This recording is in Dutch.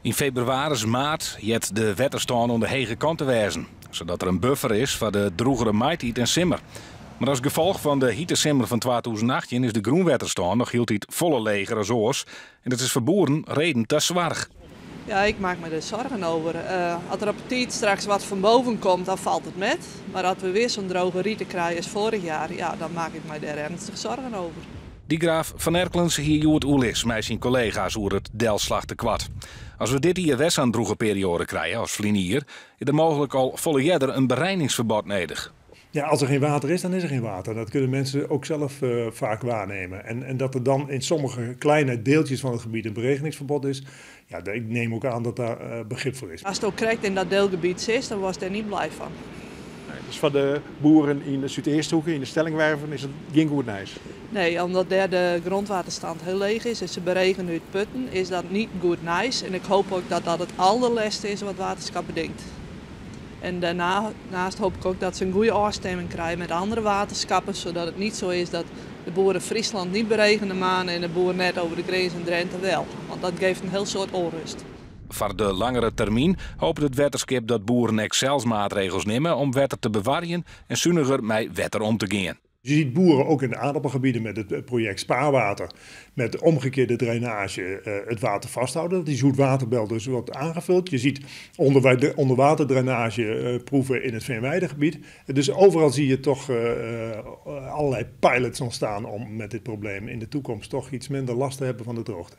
In februari, maart jet de wetterstand aan de hege kant te wijzen, zodat er een buffer is voor de droegere maaitijd en simmer. Maar als gevolg van de hitte-simmer van 2018 is de groenwetterstand nog hield iets volle leger als oors. En dat is voor boeren reden te zwaar. Ja, ik maak me er zorgen over. Als er op de tijd straks wat van boven komt, dan valt het met. Maar als we weer zo'n droge rieten krijgen als vorig jaar, ja, dan maak ik me daar ernstig zorgen over. Die graaf van Erkelens hier Joert Oelis met zijn collega's over het delslag te kwad. Als we dit hier west aan droege periode krijgen als vlinier, is er mogelijk al volle jeder een bereidingsverbod nodig. Ja, als er geen water is, dan is er geen water. Dat kunnen mensen ook zelf vaak waarnemen. En dat er dan in sommige kleine deeltjes van het gebied een beregeningsverbod is, ja, ik neem ook aan dat daar begrip voor is. Als het ook correct in dat deelgebied is, dan was ik er niet blij van. Nee, dus voor de boeren in de Zuid-Eersthoeken, in de Stellingwerven, is het geen goed nieuws. Nee, omdat daar de grondwaterstand heel leeg is en ze beregenen uit putten, is dat niet goed nice. En ik hoop ook dat dat het allerlaatste is wat waterschap bedenkt. En daarnaast hoop ik ook dat ze een goede afstemming krijgen met andere waterschappen, zodat het niet zo is dat de boeren Friesland niet beregenen maan en de boeren net over de grens in Drenthe wel. Want dat geeft een heel soort onrust. Voor de langere termijn hoopt het wetterskip dat boeren Excels-maatregels nemen om wetter te bewaren en zuiniger met wetter om te gaan. Je ziet boeren ook in de aardappelgebieden met het project Spaarwater, met de omgekeerde drainage het water vasthouden. Dat die zoetwaterbel dus wordt aangevuld. Je ziet onderwaterdrainage proeven in het Veenweidegebied. Dus overal zie je toch allerlei pilots ontstaan om met dit probleem in de toekomst toch iets minder last te hebben van de droogte.